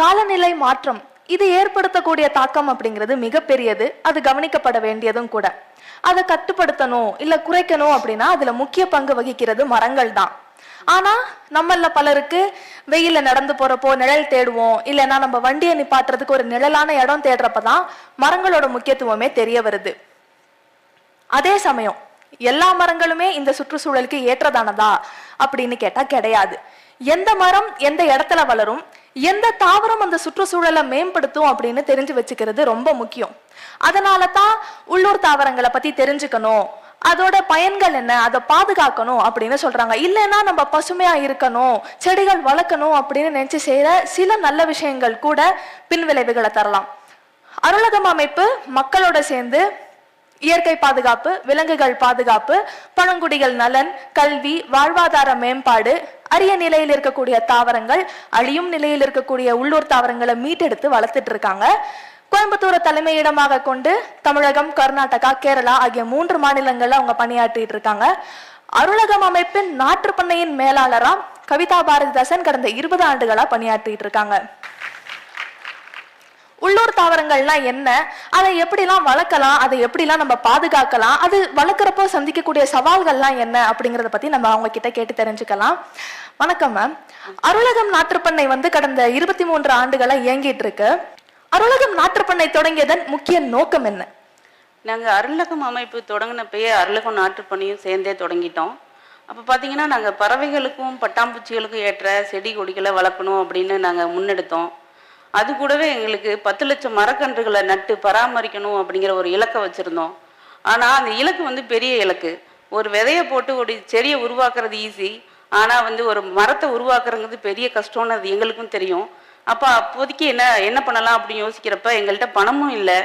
காலநிலை மாற்றம் இது ஏற்படுத்தக்கூடிய தாக்கம் அப்படிங்கிறது மிகப்பெரியது. அது கவனிக்கப்பட வேண்டியதும் கூட. அதை கட்டுப்படுத்தணும் இல்ல குறைக்கணும் அப்படின்னா அதுல முக்கிய பங்கு வகிக்கிறது மரங்கள் தான். ஆனா நம்மள பலருக்கு வெயில நடந்து போறப்போ நிழல் தேடுவோம், இல்லைன்னா நம்ம வண்டியை நிப்பாட்டுறதுக்கு ஒரு நிழலான இடம் தேடுறப்பதான் மரங்களோட முக்கியத்துவமே தெரிய வருது. அதே சமயம் எல்லா மரங்களுமே இந்த சுற்றுச்சூழலுக்கு ஏற்றதானதா அப்படின்னு கேட்டா கிடையாது. எந்த மரம் எந்த இடத்துல வளரும், எந்த தாவரம் அந்த சுற்றுச்சூழலை மேம்படுத்தும் அப்படின்னு தெரிஞ்சு வச்சுக்கிறது ரொம்ப முக்கியம். அதனால தான் உள்ளூர் தாவரங்களை பத்தி தெரிஞ்சுக்கணும், அதோட பயன்கள் என்ன, அதை பாதுகாக்கணும் அப்படின்னு சொல்றாங்க. இல்லைன்னா நம்ம பசுமையா இருக்கணும், செடிகள் வளர்க்கணும் அப்படின்னு நினைச்சு செய்யற சில நல்ல விஷயங்கள் கூட பின் விளைவுகளை தரலாம். அருளகம் அமைப்பு மக்களோட சேர்ந்து இயற்கை பாதுகாப்பு, விலங்குகள் பாதுகாப்பு, பழங்குடிகள் நலன், கல்வி, வாழ்வாதார மேம்பாடு, அரிய நிலையில் இருக்கக்கூடிய தாவரங்கள், அழியும் நிலையில் இருக்கக்கூடிய உள்ளூர் தாவரங்களை மீட்டெடுத்து வளர்த்துட்டு இருக்காங்க. கோயம்புத்தூரை தலைமையிடமாக கொண்டு தமிழகம், கர்நாடகா, கேரளா ஆகிய 3 மாநிலங்கள்ல அவங்க பணியாற்றிட்டு இருக்காங்க. அருளகம் அமைப்பின் நாற்றுப்பண்ணையின் மேலாளரா கவிதா பாரதிதாசன் கடந்த 20 ஆண்டுகளா பணியாற்றிட்டு இருக்காங்க. உள்ளூர் தாவரங்கள்லாம் என்ன, அதை எப்படிலாம் வளர்க்கலாம், அதை எப்படிலாம் நம்ம பாதுகாக்கலாம், அது வளர்க்குறப்போ சந்திக்கக்கூடிய சவால்கள்லாம் என்ன அப்படிங்கிறத பத்தி நம்ம அவங்க கிட்ட கேட்டு தெரிஞ்சுக்கலாம். வணக்கம் மேம். அருளகம் நாற்றுப்பண்ணை கடந்த 23 ஆண்டுகளா இயங்கிட்டு இருக்கு. அருளகம் நாற்றுப்பண்ணை தொடங்கியதன் முக்கிய நோக்கம் என்ன? நாங்கள் அருளகம் அமைப்பு தொடங்கினப்பயே அருளகம் நாற்றுப்பண்ணையும் சேர்ந்தே தொடங்கிட்டோம். அப்போ பார்த்தீங்கன்னா நாங்கள் பறவைகளுக்கும் பட்டாம்பூச்சிகளுக்கும் ஏற்ற செடி கொடிகளை வளர்க்கணும் அப்படின்னு நாங்கள் முன்னெடுத்தோம். அது கூடவே எங்களுக்கு 10 லட்சம் மரக்கன்றுகளை நட்டு பராமரிக்கணும் அப்படிங்கிற ஒரு இலக்கை வச்சுருந்தோம். ஆனால் அந்த இலக்கு பெரிய இலக்கு. ஒரு விதையை போட்டு ஒரு செடியை உருவாக்குறது ஈஸி, ஆனால் ஒரு மரத்தை உருவாக்குறது பெரிய கஷ்டம்னு அது எங்களுக்கும் தெரியும். அப்போ அப்போதைக்கு என்ன பண்ணலாம் அப்படின்னு யோசிக்கிறப்ப எங்கள்கிட்ட பணமும் இல்லை.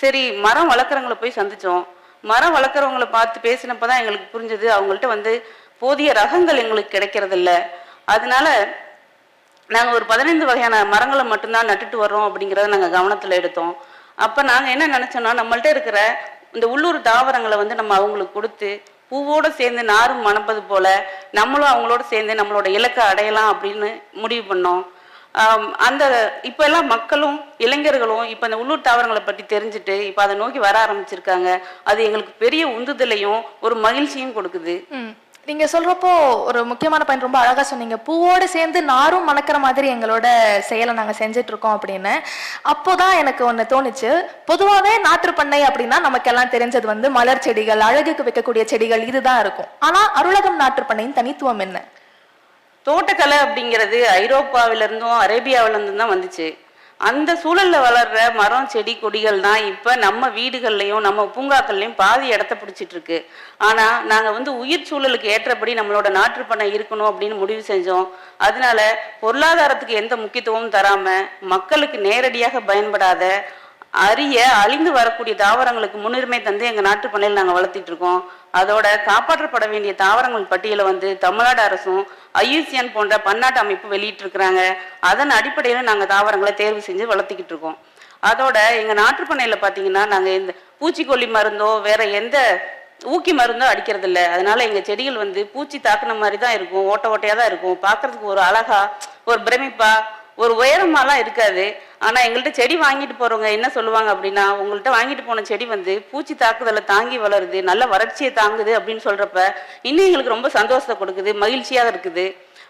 சரி, மரம் வளர்க்குறவங்கள போய் சந்தித்தோம். மரம் வளர்க்குறவங்கள பார்த்து பேசினப்போ தான் எங்களுக்கு புரிஞ்சது அவங்கள்ட்ட போதிய ரகங்கள் எங்களுக்கு கிடைக்கிறதில்ல. அதனால நாங்கள் ஒரு 15 வகையான மரங்களை மட்டும்தான் நட்டுட்டு வர்றோம் அப்படிங்கிறத நாங்கள் கவனத்தில் எடுத்தோம். அப்போ நாங்கள் என்ன நினச்சோன்னா, நம்மள்ட்ட இருக்கிற இந்த உள்ளூர் தாவரங்களை நம்ம அவங்களுக்கு கொடுத்து பூவோடு சேர்ந்து நாரும் மணப்பது போல நம்மளும் அவங்களோட சேர்ந்து நம்மளோட இலக்கை அடையலாம் அப்படின்னு முடிவு பண்ணோம். அந்த இப்போ எல்லாம் மக்களும் இளைஞர்களும் இப்போ அந்த உள்ளூர் தாவரங்களை பற்றி தெரிஞ்சுட்டு இப்போ அதை நோக்கி வர ஆரம்பிச்சிருக்காங்க. அது எங்களுக்கு பெரிய உந்துதலையும் ஒரு மகிழ்ச்சியும் கொடுக்குது. நீங்க சொல்றப்போ ஒரு முக்கியமான பாயிண்ட் ரொம்ப அழகா சொன்னீங்க. பூவோடு சேர்ந்து நாரும் மணக்கிற மாதிரி எங்களோட செயலை நாங்க செஞ்சுட்டு இருக்கோம் அப்படின்னு. அப்போதான் எனக்கு ஒண்ணு தோணுச்சு. பொதுவாகவே நாற்றுப்பண்ணை அப்படின்னா நமக்கெல்லாம் தெரிஞ்சது மலர் செடிகள், அழகுக்கு வைக்கக்கூடிய செடிகள் இதுதான் இருக்கும். ஆனா அருளகம் நாற்றுப்பண்ணையின் தனித்துவம் என்ன? தோட்டக்கலை அப்படிங்கிறது ஐரோப்பாவிலிருந்தும் அரேபியாவிலிருந்தும் தான் வந்துச்சு. அந்த சூழல்ல வளர்ற மரம் செடி கொடிகள் தான் இப்போ நம்ம வீடுகள்லையும் நம்ம பூங்காக்கள்லையும் பாதி இடத்த பிடிச்சிட்டு இருக்கு. ஆனால் நாங்கள் உயிர் சூழலுக்கு ஏற்றபடி நம்மளோட நாற்றுப்பண்ணை இருக்கணும் அப்படின்னு முடிவு செஞ்சோம். அதனால பொருளாதாரத்துக்கு எந்த முக்கியத்துவமும் தராம மக்களுக்கு நேரடியாக பயன்படாத அரிய அழிந்து வரக்கூடிய தாவரங்களுக்கு முன்னுரிமை தந்து எங்கள் நாட்டுப்பண்ணையில் நாங்கள் வளர்த்திட்டு இருக்கோம். அதோட காப்பாற்றப்பட வேண்டிய தாவரங்கள் பட்டியலை தமிழ்நாடு அரசும் IUCN போன்ற பன்னாட்டு அமைப்பு வெளியிட்டு இருக்கிறாங்க. அதன் அடிப்படையில் நாங்கள் தாவரங்களை தேர்வு செஞ்சு வளர்த்திக்கிட்டு இருக்கோம். அதோட எங்கள் நாட்டுப்பண்ணையில் பார்த்தீங்கன்னா நாங்கள் இந்த பூச்சிக்கொல்லி மருந்தோ வேற எந்த ஊக்கி மருந்தோ அடிக்கிறது இல்லை. அதனால எங்கள் செடிகள் பூச்சி தாக்குன மாதிரி தான் இருக்கும், ஓட்ட ஓட்டையாக தான் இருக்கும். பார்க்கறதுக்கு ஒரு அழகா, ஒரு பிரமிப்பா, ஒரு உயரமாலாம் இருக்காது. ஆனால் எங்கள்கிட்ட செடி வாங்கிட்டு போகிறவங்க என்ன சொல்லுவாங்க அப்படின்னா, உங்கள்கிட்ட வாங்கிட்டு போன செடி பூச்சி தாக்குதலை தாங்கி வளருது, நல்ல வறட்சியை தாங்குது அப்படின்னு சொல்கிறப்ப இன்னும் எங்களுக்கு ரொம்ப சந்தோஷத்தை கொடுக்குது, மகிழ்ச்சியாக இருக்குது.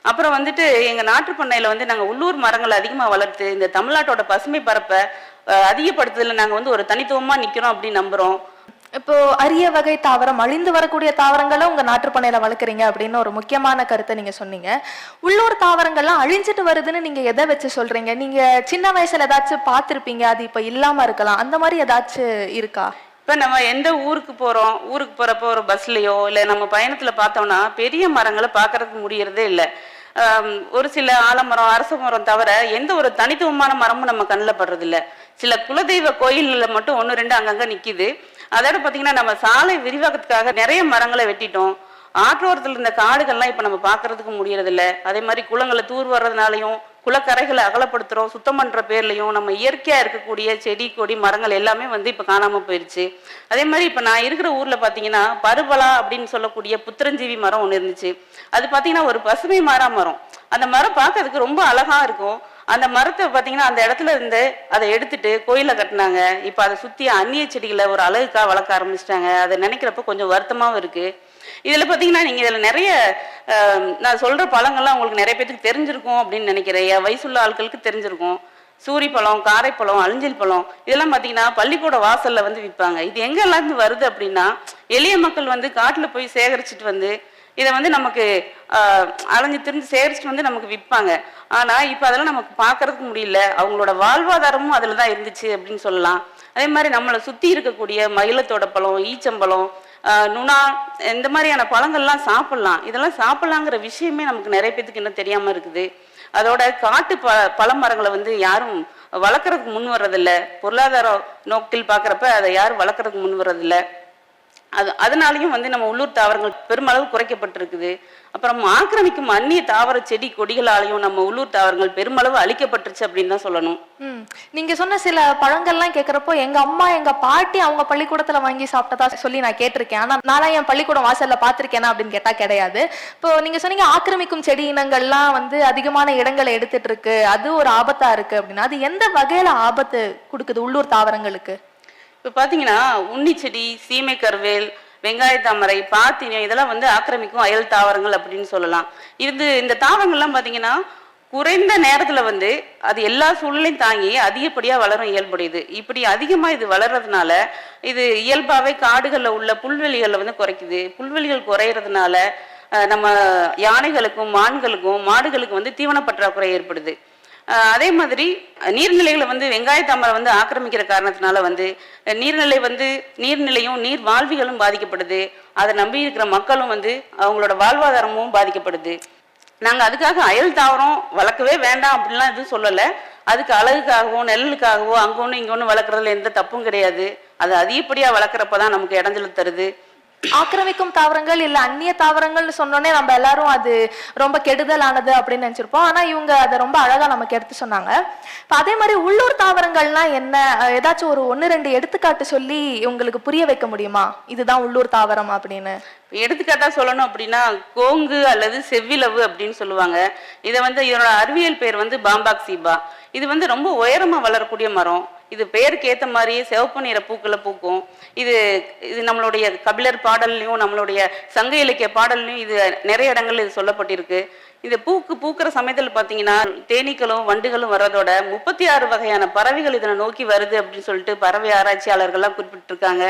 அப்புறம் எங்கள் நாட்டுப்பண்ணையில் நாங்கள் உள்ளூர் மரங்களை அதிகமாக வளர்த்து இந்த தமிழ்நாட்டோட பசுமை பரப்பை அதிகப்படுத்துதலில் நாங்கள் ஒரு தனித்துவமாக நிற்கிறோம் அப்படின்னு நம்புகிறோம். இப்போ அரிய வகை தாவரம், அழிந்து வரக்கூடிய தாவரங்களை உங்க நாற்றுப்பண்ணையில வளர்க்குறீங்க அப்படின்னு ஒரு முக்கியமான கருத்தை நீங்க சொன்னீங்க. உள்ளூர் தாவரங்கள்லாம் அழிஞ்சிட்டு வருதுன்னு நீங்க எதை வச்சு சொல்றீங்க? நீங்க சின்ன வயசுல ஏதாச்சும் பார்த்துருப்பீங்க, அது இப்ப இல்லாம இருக்கலாம், அந்த மாதிரி ஏதாச்சும் இருக்கா? இப்போ நம்ம எந்த ஊருக்கு போகிறப்போ ஒரு பஸ்லையோ இல்லை நம்ம பயணத்தில் பார்த்தோம்னா பெரிய மரங்களை பார்க்கறதுக்கு முடியறதே இல்லை. ஒரு சில ஆலமரம், அரச மரம் தவிர எந்த ஒரு தனித்துவமான மரமும் நம்ம கண்ணில் படுறதில்ல. சில குலதெய்வ கோயில்களில் மட்டும் 1, 2 அங்கங்கே நிற்கிது. அதோட பார்த்தீங்கன்னா நம்ம சாலை விரிவாக்கத்துக்காக நிறைய மரங்களை வெட்டிட்டோம். ஆற்றோரத்தில் இருந்த காடுகள்லாம் இப்போ நம்ம பார்க்கறதுக்கு முடியறதில்ல. அதே மாதிரி குளங்களை தூர் வர்றதுனாலையும் குளக்கரைகளை அகலப்படுத்துகிறோம், சுத்தம் பண்ணுற பேர்லையும் நம்ம இயற்கையாக இருக்கக்கூடிய செடி கொடி மரங்கள் எல்லாமே இப்போ காணாமல் போயிடுச்சு. அதே மாதிரி இப்போ நான் இருக்கிற ஊரில் பார்த்தீங்கன்னா பருவலா அப்படின்னு சொல்லக்கூடிய புத்திரஞ்சீவி மரம் ஒன்று இருந்துச்சு. அது பார்த்தீங்கன்னா ஒரு பசுமை மாறா மரம். அந்த மரம் பார்க்கறதுக்கு ரொம்ப அழகாக இருக்கும். அந்த மரத்தை பார்த்தீங்கன்னா அந்த இடத்துல இருந்து அதை எடுத்துட்டு கோயில கட்டினாங்க. இப்போ அதை சுற்றி அந்நிய செடிகளை ஒரு அழகுக்காக வளர்க்க ஆரம்பிச்சிட்டாங்க. அதை நினைக்கிறப்ப கொஞ்சம் வருத்தமாகவும் இருக்கு. இதில் பார்த்தீங்கன்னா நீங்கள் இதில் நிறைய நான் சொல்கிற பழங்கள்லாம் உங்களுக்கு நிறைய பேத்துக்கு தெரிஞ்சிருக்கும் அப்படின்னு நினைக்கிறேன். என் வயசுள்ள ஆட்களுக்கு தெரிஞ்சிருக்கும். சூரி பழம், காரைப்பழம், அழிஞ்சில் பழம் இதெல்லாம் பார்த்தீங்கன்னா பள்ளிக்கூட வாசல்ல வந்து விற்பாங்க. இது எங்கெல்லாம் இருந்து வருது அப்படின்னா எளிய மக்கள் வந்து காட்டில் போய் சேகரிச்சுட்டு வந்து இதை வந்து நமக்கு அலைஞ்சு திரிஞ்சு சேகரிச்சுட்டு வந்து நமக்கு விற்பாங்க. ஆனால் இப்போ அதெல்லாம் நமக்கு பார்க்கறதுக்கு முடியல. அவங்களோட வாழ்வாதாரமும் அதில் தான் இருந்துச்சு அப்படின்னு சொல்லலாம். அதே மாதிரி நம்மளை சுற்றி இருக்கக்கூடிய மயிலத்தோட பழம், ஈச்சம்பழம், நுணா இந்த மாதிரியான பழங்கள்லாம் சாப்பிட்லாம். இதெல்லாம் சாப்பிட்லாங்கிற விஷயமே நமக்கு நிறைய பேத்துக்கு இன்னும் தெரியாமல் இருக்குது. அதோட காட்டு பழ மரங்களை வந்து யாரும் வளர்க்குறதுக்கு முன் வர்றதில்ல. பொருளாதார நோக்கில் பார்க்குறப்ப அதை யாரும் வளர்க்குறதுக்கு முன் வர்றதில்ல. அதனாலையும் வந்து நம்ம உள்ளூர் தாவரங்கள் பெருமளவு குறைக்கப்பட்டிருக்குது. அப்புறம் ஆக்கிரமிக்கும் அந்நிய தாவர செடி கொடிகளாலையும் நம்ம உள்ளூர் தாவரங்கள் பெருமளவு அழிக்கப்பட்டுருச்சு அப்படின்னு தான் சொல்லணும். நீங்க சொன்ன சில பழங்கள்லாம் கேட்கறப்போ எங்க அம்மா எங்க பாட்டி அவங்க பள்ளிக்கூடத்துல வாங்கி சாப்பிட்டதா சொல்லி நான் கேட்டிருக்கேன். ஆனா நானா என் பள்ளிக்கூடம் வாசல்ல பாத்திருக்கேனா அப்படின்னு கேட்டா கிடையாது. இப்போ நீங்க சொன்னீங்க ஆக்கிரமிக்கும் செடி இனங்கள்லாம் வந்து அதிகமான இடங்களை எடுத்துட்டு இருக்கு, அது ஒரு ஆபத்தா இருக்கு அப்படின்னா அது எந்த வகையில ஆபத்து கொடுக்குது உள்ளூர் தாவரங்களுக்கு? இப்போ பார்த்தீங்கன்னா உண்ணி செடி, சீமை கருவேல், வெங்காய தாமரை, பாத்தினியம் இதெல்லாம் வந்து ஆக்கிரமிக்கும் அயல் தாவரங்கள் அப்படின்னு சொல்லலாம். இந்த தாவரங்கள்லாம் பார்த்தீங்கன்னா குறைந்த நேரத்தில் வந்து அது எல்லா சூழ்நிலையும் தாங்கி அதிகப்படியாக வளரும் இயல்புடையது. இப்படி அதிகமாக இது வளர்றதுனால இது இயல்பாகவே காடுகளில் உள்ள புல்வெளிகளில் வந்து குறைக்குது. புல்வெளிகள் குறையிறதுனால நம்ம யானைகளுக்கும் மான்களுக்கும் மாடுகளுக்கும் வந்து தீவன பற்றாக்குறை ஏற்படுது. அதே மாதிரி நீர்நிலைகளை வந்து வெங்காய தாமரை வந்து ஆக்கிரமிக்கிற காரணத்தினால வந்து நீர்நிலையும் நீர் வாழ்விகளும் பாதிக்கப்படுது. அதை நம்பி இருக்கிற மக்களும் வந்து அவங்களோட வாழ்வாதாரமும் பாதிக்கப்படுது. நாங்கள் அதுக்காக அயல் தாவரம் வளர்க்கவே வேண்டாம் அப்படின்லாம் எதுவும் சொல்லலை. அதுக்கு அழகுக்காகவோ நெல்லுக்காகவோ அங்கே ஒன்று இங்கே ஒன்று வளர்க்குறதுல எந்த தப்பும் கிடையாது. அது அதிகப்படியாக வளர்க்குறப்ப தான் நமக்கு இடைஞ்சல் தருது. ஆக்கிரமிக்கும் தாவரங்கள் இல்ல அந்நிய தாவரங்கள்னு சொன்னோன்னே நம்ம எல்லாரும் அது ரொம்ப கெடுதலானது அப்படின்னு நினைச்சிருப்போம். ஆனா இவங்க அதை ரொம்ப அழகா நமக்கு எடுத்து சொன்னாங்க. இப்ப அதே மாதிரி உள்ளூர் தாவரங்கள்னா என்ன, ஏதாச்சும் ஒரு 1-2 எடுத்துக்காட்டு சொல்லி உங்களுக்கு புரிய வைக்க முடியுமா இதுதான் உள்ளூர் தாவரம் அப்படின்னு? எடுத்துக்காட்டா சொல்லணும் அப்படின்னா கோங்கு அல்லது செவ்விலவு அப்படின்னு சொல்லுவாங்க. இதை வந்து இதோட அறிவியல் பேர் வந்து பாம்பாக்சீபா. இது வந்து ரொம்ப உயரமா வளரக்கூடிய மரம். இது பெயருக்கு ஏற்ற மாதிரியே சிவப்பு நிற பூக்களை பூக்கும். இது நம்மளுடைய கபிலர் பாடல்லையும் நம்மளுடைய சங்க இலக்கிய பாடல்லையும் இது நிறைய இடங்கள்ல இது சொல்லப்பட்டிருக்கு. இந்த பூக்கிற சமயத்தில் பார்த்தீங்கன்னா தேனீக்களும் வண்டுகளும் வர்றதோட 36 வகையான பறவைகள் இதனை நோக்கி வருது அப்படின்னு சொல்லிட்டு பறவை ஆராய்ச்சியாளர்கள்லாம் குறிப்பிட்டிருக்காங்க.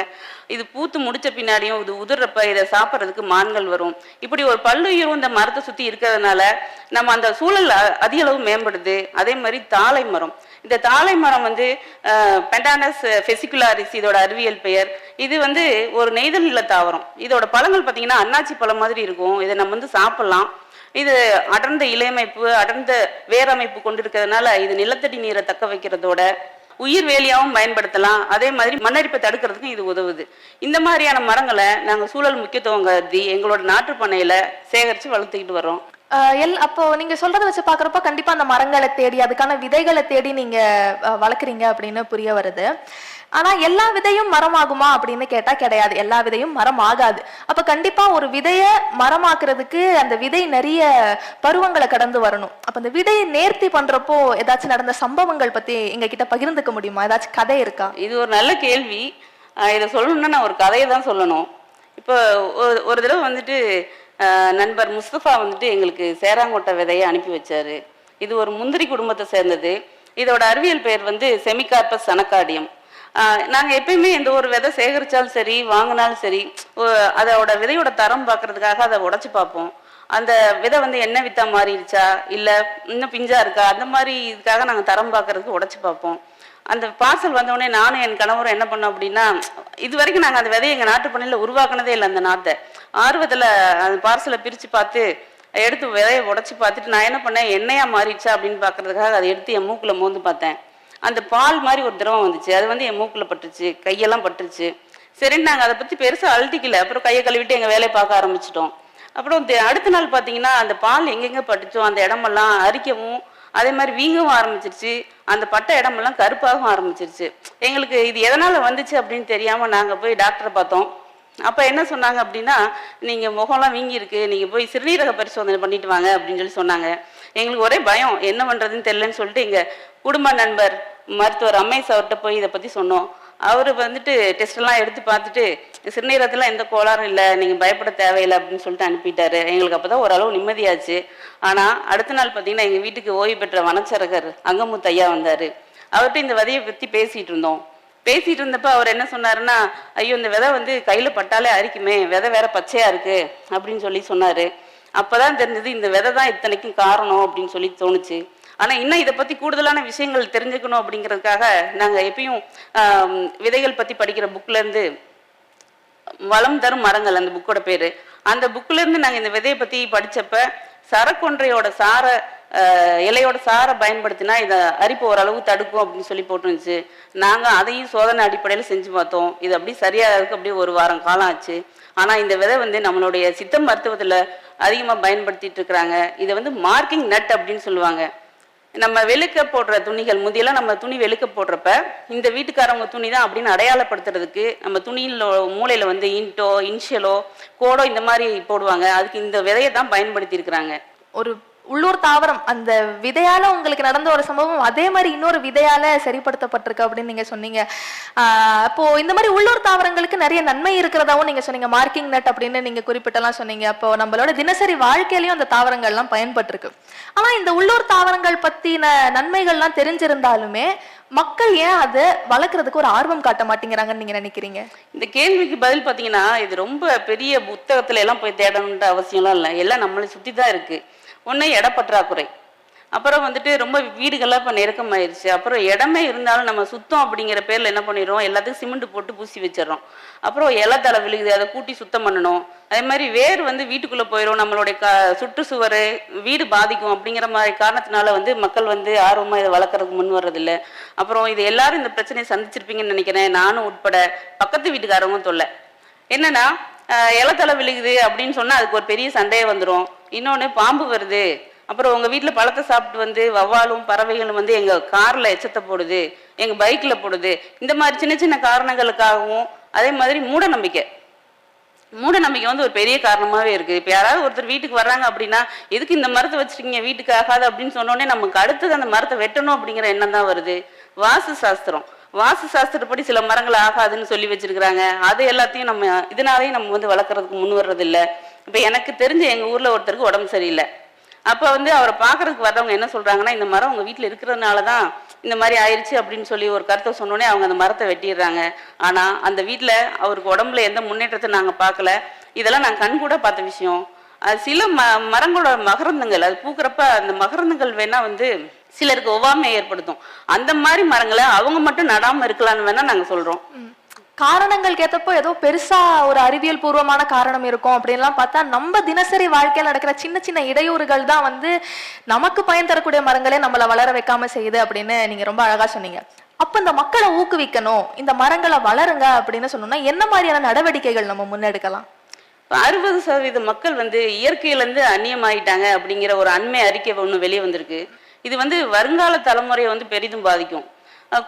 இது பூத்து முடிச்ச பின்னாடியும் இது உதிர்றப்ப இதை சாப்பிட்றதுக்கு மான்கள் வரும். இப்படி ஒரு பல்லுயிரும் இந்த மரத்தை சுற்றி இருக்கிறதுனால நம்ம அந்த சூழல் அதிக அளவு மேம்படுது. அதே மாதிரி தாழை மரம், இந்த தாழை மரம் வந்து பெண்டானஸ் ஃபெசிகுலாரிஸ் இதோட அறிவியல் பெயர். இது வந்து ஒரு நெய்தல் நில தாவரம். இதோட பழங்கள் பார்த்தீங்கன்னா அன்னாச்சி பழம் மாதிரி இருக்கும். இதை நம்ம வந்து சாப்பிடலாம். இது அடர்ந்த இலையமைப்பு, அடர்ந்த வேரமைப்பு கொண்டிருக்கிறதுனால இது நிலத்தடி நீரை தக்க வைக்கிறதோட உயிர் வேலியாகவும் பயன்படுத்தலாம். அதே மாதிரி மண்ணரிப்பை தடுக்கிறதுக்கும் இது உதவுது. இந்த மாதிரியான மரங்களை நாங்கள் சூழல் முக்கியத்துவம் கருதி எங்களோட நாட்டு பண்ணையில சேகரித்து வளர்த்துக்கிட்டு வரோம். அப்போ நீங்க சொல்றதை வச்சு பாக்குறப்ப கண்டிப்பா அந்த மரங்களை தேடி அதுக்கான விதைகளை தேடி நீங்க வளர்க்குறீங்க அப்படின்னு புரிய வருது. ஆனா எல்லா விதையும் மரமாகுமா அப்படின்னு கேட்டா கிடையாது. எல்லா விதையும் மரம் ஆகாது. அப்ப கண்டிப்பா ஒரு விதைய மரமாக்குறதுக்கு அந்த விதை நிறைய பருவங்களை கடந்து வரணும். அப்ப அந்த விதையை நேர்த்தி பண்றப்போ ஏதாச்சும் நடந்த சம்பவங்கள் பத்தி எங்க கிட்ட பகிர்ந்துக்க முடியுமா? ஏதாச்சும் கதை இருக்கா? இது ஒரு நல்ல கேள்வி. இதை சொல்லணும்னா நான் ஒரு கதையை தான் சொல்லணும். இப்போ ஒரு தடவை வந்துட்டு நண்பர் முஸ்தபா வந்துட்டு எங்களுக்கு சேராங்கொட்டை விதையை அனுப்பி வச்சாரு. இது ஒரு முந்திரி குடும்பத்தை சேர்ந்தது. இதோட அறிவியல் பெயர் வந்து செமிகார்பஸ் அனகார்டியம். நாங்கள் எப்பயுமே எந்த ஒரு விதை சேகரித்தாலும் சரி வாங்கினாலும் சரி அதோட விதையோட தரம் பார்க்கறதுக்காக அதை உடைச்சு பார்ப்போம். அந்த விதை வந்து என்ன வித்தா மாறிடுச்சா இல்லை இன்னும் பிஞ்சா இருக்கா, அந்த மாதிரி இதுக்காக நாங்கள் தரம் பார்க்கறதுக்கு உடைச்சு பார்ப்போம். அந்த பார்சல் வந்தோடனே நானும் என் கணவரும் என்ன பண்ணோம் அப்படின்னா, இது வரைக்கும் நாங்கள் அந்த விதையை எங்கள் நாட்டு பண்ணையில் உருவாக்குனதே இல்லை. அந்த நாத்தை ஆர்வத்தில் அந்த பார்சலை பிரித்து பார்த்து எடுத்து விதையை உடச்சி பார்த்துட்டு நான் என்ன பண்ணேன், எண்ணெயா மாறிடுச்சா அப்படின்னு பார்க்கறதுக்காக அதை எடுத்து என் மூக்கில் மோந்து பார்த்தேன். அந்த பால் மாதிரி ஒரு திரவம் வந்துச்சு. அது வந்து என் மூக்கில் பட்டுருச்சு, கையெல்லாம் பட்டுருச்சு. சரின்னு நாங்கள் அதை பற்றி பெருசாக அழுத்திக்கல. அப்புறம் கையை கழுவிட்டு எங்கள் வேலையை பார்க்க ஆரம்பிச்சிட்டோம். அப்புறம் அடுத்த நாள் பார்த்தீங்கன்னா அந்த பால் எங்கெங்கே பட்டுச்சோ அந்த இடமெல்லாம் அரிக்கவும் அதே மாதிரி வீங்கவும் ஆரம்பிச்சிருச்சு. அந்த பட்ட இடமெல்லாம் கருப்பாகவும் ஆரம்பிச்சிருச்சு. எங்களுக்கு இது எதனால் வந்துச்சு அப்படின்னு தெரியாமல் நாங்கள் போய் டாக்டரை பார்த்தோம். அப்ப என்ன சொன்னாங்க அப்படின்னா, நீங்க முகம்லாம் வீங்கி இருக்கு, நீங்க போய் சிறுநீரக பரிசோதனை பண்ணிட்டு வாங்க அப்படின்னு சொல்லி சொன்னாங்க. எங்களுக்கு ஒரே பயம், என்ன பண்றதுன்னு தெரியலன்னு சொல்லிட்டு எங்க குடும்ப நண்பர் மருத்துவர் ரமேஷ் அவர்கிட்ட போய் இதை பத்தி சொன்னோம். அவரு வந்துட்டு டெஸ்ட் எல்லாம் எடுத்து பார்த்துட்டு சிறுநீரகத்துல எந்த கோளாறும் இல்லை, நீங்க பயப்பட தேவையில்லை அப்படின்னு சொல்லிட்டு அனுப்பிட்டாரு. எங்களுக்கு அப்பதான் ஓரளவு நிம்மதியாச்சு. ஆனா அடுத்த நாள் பாத்தீங்கன்னா எங்க வீட்டுக்கு ஓய்வு பெற்ற வனச்சரகர் அங்கமுத்து ஐயா வந்தாரு. அவர்கிட்ட இந்த விதையை பத்தி பேசிட்டு இருந்தோம். பேசிட்டு இருந்தப்ப அவர் என்ன சொன்னாருன்னா, ஐயோ இந்த விதை வந்து கையில பட்டாலே அரிக்குமே, விதை வேற பச்சையா இருக்கு அப்படின்னு சொல்லி சொன்னாரு. அப்பதான் தெரிஞ்சது இந்த விதை தான் இத்தனைக்கும் காரணம் அப்படின்னு சொல்லி தோணுச்சு. ஆனா இன்னும் இதை பத்தி கூடுதலான விஷயங்கள் தெரிஞ்சுக்கணும் அப்படிங்கிறதுக்காக நாங்க எப்பயும் விதைகள் பத்தி படிக்கிற புக்ல இருந்து வளம் தரும் மரங்கள் அந்த புக்கோட பேரு, அந்த புக்ல இருந்து நாங்க இந்த விதையை பத்தி படிச்சப்ப சரக்கொன்றையோட சார இலையோட சாரை பயன்படுத்தினா இதை அரிப்பு ஓரளவு தடுக்கும் அப்படின்னு சொல்லி போட்டுருந்துச்சு. நாங்கள் அதையும் சோதனை அடிப்படையில் செஞ்சு பார்த்தோம். இது அப்படி சரியாகிறதுக்கு அப்படியே ஒரு வாரம் காலம் ஆச்சு. ஆனால் இந்த விதை வந்து நம்மளுடைய சித்த மருத்துவத்தில் அதிகமாக பயன்படுத்திட்டு இருக்கிறாங்க. இதை வந்து மார்க்கிங் நட் அப்படின்னு சொல்லுவாங்க. நம்ம வெளுக்க போடுற துணிகள், முதியெல்லாம் நம்ம துணி வெளுக்க போடுறப்ப இந்த வீட்டுக்காரவங்க துணி தான் அப்படின்னு அடையாளப்படுத்துறதுக்கு நம்ம துணியில் மூளையில் வந்து இன்ட்டோ இன்ஷியலோ கோடோ இந்த மாதிரி போடுவாங்க. அதுக்கு இந்த விதையை தான் பயன்படுத்தி இருக்கிறாங்க. ஒரு உள்ளூர் தாவரம், அந்த விதையால உங்களுக்கு நடந்த ஒரு சம்பவம் அதே மாதிரி இன்னொரு விதையால சரிப்படுத்தப்பட்டிருக்கு அப்படின்னு நீங்க சொன்னீங்க. அப்போ இந்த மாதிரி உள்ளூர் தாவரங்களுக்கு நிறைய நன்மை இருக்கிறதாவும் நீங்க சொன்னீங்க. மார்க்கிங் நட் அப்படின்னு நீங்க குறிப்பிட்டெல்லாம் சொன்னீங்க. அப்போ நம்மளோட தினசரி வாழ்க்கையிலயும் அந்த தாவரங்கள்லாம் பயன்பட்டிருக்கு. ஆனா இந்த உள்ளூர் தாவரங்கள் பத்தின நன்மைகள்லாம் தெரிஞ்சிருந்தாலுமே மக்கள் ஏன் அதை வளர்க்கறதுக்கு ஒரு ஆர்வம் காட்ட மாட்டேங்கிறாங்கன்னு நீங்க நினைக்கிறீங்க? இந்த கேள்விக்கு பதில் பார்த்தீங்கன்னா, இது ரொம்ப பெரிய புத்தகத்துல எல்லாம் போய் தேடணுன்ற அவசியம்லாம் இல்லை. எல்லாம் நம்மளை சுற்றி தான் இருக்கு. ஒன்று இடப்பற்றாக்குறை, அப்புறம் வந்துட்டு ரொம்ப வீடுகள்லாம் இப்போ நெருக்கமாயிருச்சு. அப்புறம் இடமே இருந்தாலும் நம்ம சுத்தம் அப்படிங்கிற பேரில் என்ன பண்ணிடுறோம், எல்லாத்துக்கும் சிமெண்ட் போட்டு பூசி வச்சிடறோம். அப்புறம் இலத்தலை விழுகுது, அதை கூட்டி சுத்தம் பண்ணணும். அதே மாதிரி வேர் வந்து வீட்டுக்குள்ளே போயிடும், நம்மளுடைய சுற்றுச்சுவர் வீடு பாதிக்கும். அப்படிங்கிற மாதிரி காரணத்தினால வந்து மக்கள் வந்து ஆர்வமாக இதை வளர்க்குறதுக்கு முன் வர்றதில்லை. அப்புறம் இது எல்லாரும் இந்த பிரச்சனையை சந்திச்சிருப்பீங்கன்னு நினைக்கிறேன், நானும் உட்பட. பக்கத்து வீட்டுக்காரவங்க தொல்லை என்னன்னா, இலத்தலை விழுகுது அப்படின்னு சொன்னால் அதுக்கு ஒரு பெரிய சண்டையே வந்துடும். இன்னொன்று பாம்பு வருது, அப்புறம் உங்கள் வீட்டில் பழத்தை சாப்பிட்டு வந்து வவ்வாலும் பறவைகளும் வந்து எங்கள் காரில் எச்சத்தை போடுது, எங்கள் பைக்கில் போடுது. இந்த மாதிரி சின்ன சின்ன காரணங்களுக்காகவும், அதே மாதிரி மூட நம்பிக்கை வந்து ஒரு பெரிய காரணமாகவே இருக்குது. இப்போ யாராவது ஒருத்தர் வீட்டுக்கு வர்றாங்க அப்படின்னா, எதுக்கு இந்த மரத்தை வச்சுருக்கீங்க, வீட்டுக்கு ஆகாது அப்படின்னு சொன்னோடனே நமக்கு அடுத்தது அந்த மரத்தை வெட்டணும் அப்படிங்கிற எண்ணம் தான் வருது. வாஸ்து சாஸ்திரப்படி சில மரங்கள் ஆகாதுன்னு சொல்லி வச்சிருக்கிறாங்க. அது எல்லாத்தையும் நம்ம இதனாலையும் நம்ம வந்து வளர்க்குறதுக்கு முன் வர்றதில்லை. இப்போ எனக்கு தெரிஞ்ச எங்கள் ஊரில் ஒருத்தருக்கு உடம்பு சரியில்லை. அப்போ வந்து அவரை பார்க்கறதுக்கு வர்றவங்க என்ன சொல்கிறாங்கன்னா, இந்த மரம் உங்கள் வீட்டில் இருக்கிறதுனால தான் இந்த மாதிரி ஆயிடுச்சு அப்படின்னு சொல்லி ஒரு கருத்தை சொன்னோடனே அவங்க அந்த மரத்தை வெட்டிடுறாங்க. ஆனால் அந்த வீட்டில் அவருக்கு உடம்புல எந்த முன்னேற்றத்தை நாங்கள் பார்க்கல. இதெல்லாம் நாங்கள் கண் கூட பார்த்த விஷயம். அது சில மரங்களோட மகரந்தங்கள், அது பூக்கிறப்ப அந்த மகரந்தங்கள் வேணா வந்து சிலருக்கு ஒவ்வாமை ஏற்படுத்தும். அந்த மாதிரி மரங்களை அவங்க மட்டும் நடாமல் இருக்கலாம்னு வேணா நாங்கள் சொல்கிறோம். காரணங்கள் கேட்டப்போ ஏதோ பெருசா ஒரு அறிவியல் பூர்வமான காரணம் இருக்கும் அப்படின்லாம் பார்த்தா, நம்ம தினசரி வாழ்க்கையில் நடக்கிற சின்ன சின்ன இடையூறுகள் தான் வந்து நமக்கு பயன் தரக்கூடிய மரங்களே நம்மளை வளர வைக்காம செய்யுது அப்படின்னு நீங்க ரொம்ப அழகா சொன்னீங்க. அப்ப இந்த மக்களை ஊக்குவிக்கணும், இந்த மரங்களை வளருங்க அப்படின்னு சொன்னோம்னா என்ன மாதிரியான நடவடிக்கைகள் நம்ம முன்னெடுக்கலாம்? 60% மக்கள் வந்து இயற்கையிலேருந்து அந்நியமாயிட்டாங்க அப்படிங்கிற ஒரு அண்மை அறிக்கை ஒன்று வெளியே வந்திருக்கு. இது வந்து வருங்கால தலைமுறையை வந்து பெரிதும் பாதிக்கும்.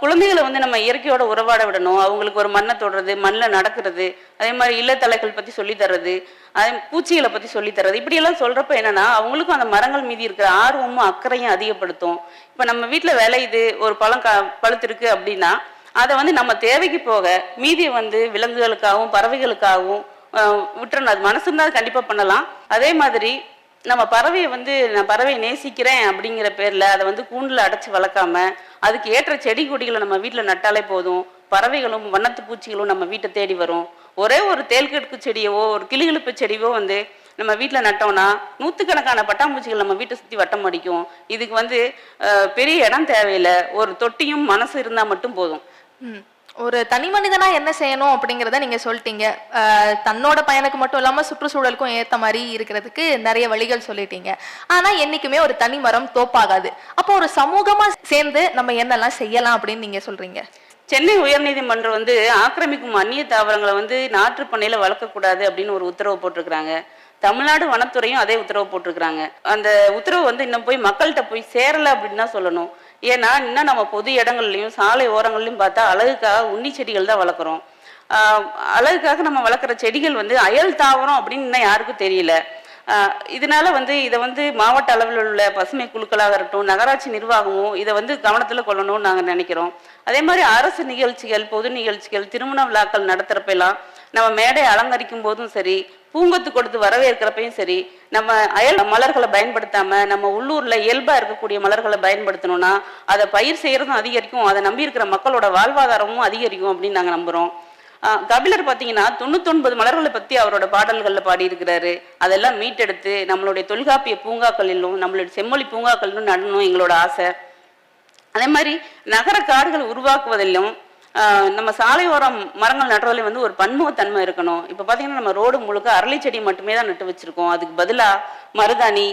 குழந்தைகளை வந்து நம்ம இயற்கையோட உறவாட விடணும். அவங்களுக்கு ஒரு மண்ணை தொடுறது, மண்ணில் நடக்கிறது, அதே மாதிரி இல்லத்தலைகள் பற்றி சொல்லித்தர்றது, அதே பூச்சிகளை பற்றி சொல்லித்தர்றது, இப்படியெல்லாம் சொல்கிறப்ப என்னென்னா அவங்களுக்கும் அந்த மரங்கள் மீதி இருக்கிற ஆர்வமும் அக்கறையும் அதிகப்படுத்தும். இப்போ நம்ம வீட்டில் விளையுது, ஒரு பழம் பழுத்திருக்கு அப்படின்னா அதை வந்து நம்ம தேவைக்கு போக மீதியை வந்து விலங்குகளுக்காகவும் பறவைகளுக்காகவும் விட்டுறணும். அது மனசு இருந்தால் கண்டிப்பாக பண்ணலாம். அதே மாதிரி நம்ம பறவையை வந்து நான் பறவையை நேசிக்கிறேன் அப்படிங்கிற பேரில் அதை வந்து கூண்டில் அடைச்சி வளர்க்காம அதுக்கு ஏற்ற செடி கொடிகளை நம்ம வீட்டில் நட்டாலே போதும். பறவைகளும் வண்ணத்து பூச்சிகளும் நம்ம வீட்டை தேடி வரும். ஒரே ஒரு தேல்கடுக்கு செடியவோ ஒரு கிளிகிழப்பு செடியோ வந்து நம்ம வீட்டில் நட்டோம்னா நூற்றுக்கணக்கான பட்டாம்பூச்சிகள் நம்ம வீட்டை சுற்றி வட்டம் அடிக்கும். இதுக்கு வந்து பெரிய இடம் தேவையில்லை, ஒரு தொட்டியும் மனசு இருந்தால் மட்டும் போதும். ஒரு தனி மனிதனா என்ன செய்யணும் அப்படிங்கிறத நீங்க சொல்லிட்டீங்க. தன்னோட பயனுக்கு மட்டும் இல்லாம சுற்றுச்சூழலுக்கும் ஏத்த மாதிரி இருக்கிறதுக்கு நிறைய வழிகள் சொல்லிட்டீங்க. ஆனா என்னைக்குமே ஒரு தனி மரம் தோப்பாகாது. அப்போ ஒரு சமூகமா சேர்ந்து நம்ம என்னெல்லாம் செய்யலாம் அப்படின்னு நீங்க சொல்றீங்க? சென்னை உயர்நீதிமன்றம் வந்து ஆக்கிரமிக்கும் அந்நிய தாவரங்களை வந்து நாற்று பண்ணையில வளர்க்கக்கூடாது அப்படின்னு ஒரு உத்தரவு போட்டிருக்கிறாங்க. தமிழ்நாடு வனத்துறையும் அதே உத்தரவு போட்டிருக்கிறாங்க. அந்த உத்தரவு வந்து இன்னும் போய் மக்கள்கிட்ட போய் சேரலை அப்படின்னு தான் சொல்லணும். ஏன்னா இன்னும் நம்ம பொது இடங்கள்லையும் சாலை ஓரங்கள்லையும் பார்த்தா அழகுக்காக உண்ணி செடிகள் தான் வளர்க்குறோம். அழகுக்காக நம்ம வளர்க்குற செடிகள் வந்து அயல் தாவரம் அப்படின்னு இன்னும் யாருக்கும் தெரியல. இதனால வந்து இதை வந்து மாவட்ட அளவில் உள்ள பசுமை குழுக்களாக இருக்கட்டும், நகராட்சி நிர்வாகமும் இதை வந்து கவனத்தில் கொள்ளணும்னு நாங்கள் நினைக்கிறோம். அதே மாதிரி அரசு நிகழ்ச்சிகள், பொது நிகழ்ச்சிகள், திருமண விழாக்கள் நடத்துகிறப்பெல்லாம் நம்ம மேடை அலங்கரிக்கும் போதும் சரி, பூங்கொத்து கொடுத்து வரவேற்கிறப்பையும் சரி, நம்ம அயல் மலர்களை பயன்படுத்தாம நம்ம உள்ளூர்ல இயல்பா இருக்கக்கூடிய மலர்களை பயன்படுத்தணும்னா அதை பயிர் செய்யறதும் அதிகரிக்கும், அதை நம்பி இருக்கிற மக்களோட வாழ்வாதாரமும் அதிகரிக்கும் அப்படின்னு நாங்கள் நம்புறோம். கபிலர் பார்த்தீங்கன்னா 99 மலர்களை பற்றி அவரோட பாடல்களில் பாடியிருக்கிறாரு. அதெல்லாம் மீட்டெடுத்து நம்மளுடைய தொல்காப்பிய பூங்காக்களிலும் நம்மளுடைய செம்மொழி பூங்காக்களிலும் நடணும் எங்களோட ஆசை. அதே மாதிரி நகர காடுகள் உருவாக்குவதிலும் நம்ம சாலையோரம் மரங்கள் நடுறதுல வந்து ஒரு பன்முகத்தன்மை இருக்கணும். இப்போ பார்த்தீங்கன்னா நம்ம ரோடு முழுக்க அரளி செடி மட்டுமே தான் நட்டு வச்சிருக்கோம். அதுக்கு பதிலாக மருதாணி,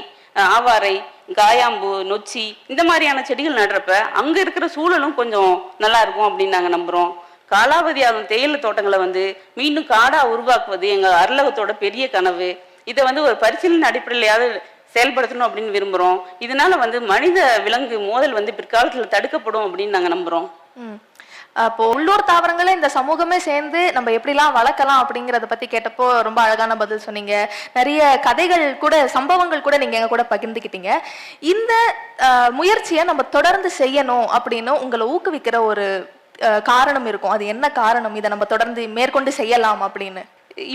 ஆவாரை, காயாம்பூ, நொச்சி இந்த மாதிரியான செடிகள் நடுறப்ப அங்கே இருக்கிற சூழலும் கொஞ்சம் நல்லா இருக்கும் அப்படின்னு நாங்கள் நம்புகிறோம். காலாவதி ஆகும் தேயிலை தோட்டங்களை வந்து மீண்டும் காடா உருவாக்குவது எங்க அருளகத்தோட பெரிய கனவு. இதை வந்து ஒரு பரிசீலனை அடிப்படையிலாவது செயல்படுத்தணும் அப்படின்னு விரும்புறோம். இதனால வந்து மனித விலங்கு மோதல் வந்து பிற்காலத்தில் தடுக்கப்படும் அப்படின்னு நாங்க நம்புறோம். அப்போ உள்ளூர் தாவரங்களை இந்த சமூகமே சேர்ந்து நம்ம எப்படிலாம் வளர்க்கலாம் அப்படிங்கறத பத்தி கேட்டப்போ ரொம்ப அழகான பதில் சொன்னீங்க. நிறைய கதைகள் கூட, சம்பவங்கள் கூட நீங்க எங்க கூட பகிர்ந்துக்கிட்டீங்க. இந்த முயற்சியை நம்ம தொடர்ந்து செய்யணும் அப்படின்னு உங்களை ஊக்குவிக்கிற ஒரு காரணம் இருக்கும். அது என்ன காரணம், இதை நம்ம தொடர்ந்து மேற்கொண்டு செய்யலாம் அப்படின்னு?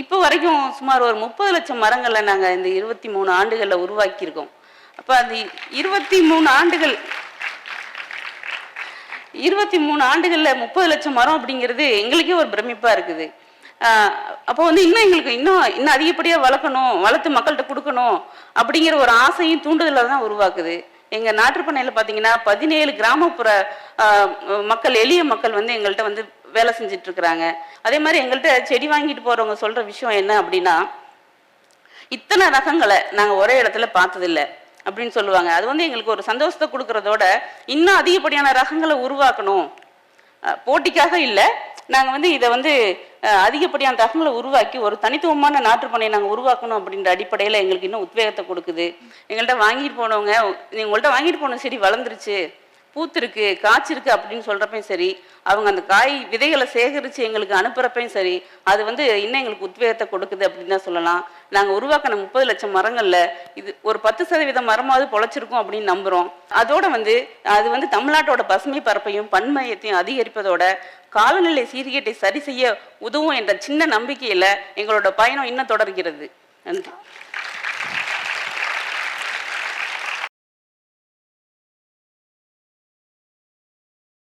இப்போ வரைக்கும் சுமார் ஒரு 30 லட்சம் மரங்களை நாங்க இந்த 23 ஆண்டுகள்ல உருவாக்கி இருக்கோம். அப்ப அந்த 23 ஆண்டுகள்ல 30 லட்சம் மரம் அப்படிங்கிறது எங்களுக்கே ஒரு பிரமிப்பா இருக்குது. அப்போ வந்து இன்னும் எங்களுக்கு இன்னும் அதிகப்படியா வளர்க்கணும், வளர்த்து மக்கள்கிட்ட கொடுக்கணும் அப்படிங்கிற ஒரு ஆசையும் தூண்டுதல தான் உருவாக்குது. எங்க நாட்டுப்பண்ணையில பாத்தீங்கன்னா 17 கிராமப்புற மக்கள், எளிய மக்கள் வந்து எங்கள்கிட்ட வந்து வேலை செஞ்சுட்டு இருக்கிறாங்க. அதே மாதிரி எங்கள்கிட்ட செடி வாங்கிட்டு போறவங்க சொல்ற விஷயம் என்ன அப்படின்னா, இத்தனை ரகங்களை நாங்க ஒரே இடத்துல பார்த்ததில்லை அப்படின்னு சொல்லுவாங்க. அது வந்து எங்களுக்கு ஒரு சந்தோஷத்தை கொடுக்கறதோட இன்னும் அதிகப்படியான ரகங்களை உருவாக்கணும், போட்டிக்காக இல்லை, நாங்கள் வந்து இதை வந்து அதிகப்படியான ரகங்களை உருவாக்கி ஒரு தனித்துவமான நாட்டுப்பண்ணையை நாங்கள் உருவாக்கணும் அப்படின்ற அடிப்படையில் எங்களுக்கு இன்னும் உத்வேகத்தை கொடுக்குது. எங்கள்கிட்ட வாங்கிட்டு போனவங்க, உங்கள்கிட்ட வாங்கிட்டு போன செடி வளர்ந்துருச்சு, பூத்திருக்கு, காய்ச்சிருக்கு அப்படின்னு சொல்றப்பையும் சரி, அவங்க அந்த காய் விதைகளை சேகரித்து எங்களுக்கு அனுப்புறப்பையும் சரி, அது வந்து இன்னும் எங்களுக்கு உத்வேகத்தை கொடுக்குது அப்படின்னு தான் சொல்லலாம். நாங்கள் உருவாக்கின 30 லட்சம் மரங்கள்ல இது ஒரு 10% மரமாவது பொழைச்சிருக்கும் அப்படின்னு நம்புறோம். அதோட வந்து அது வந்து தமிழ்நாட்டோட பசுமை பரப்பையும் பன்மையத்தையும் அதிகரிப்பதோட காலநிலை சீர்கேட்டை சரி செய்ய உதவும் என்ற சின்ன நம்பிக்கையில எங்களோட பயணம் இன்னும் தொடர்கிறது. நன்றி.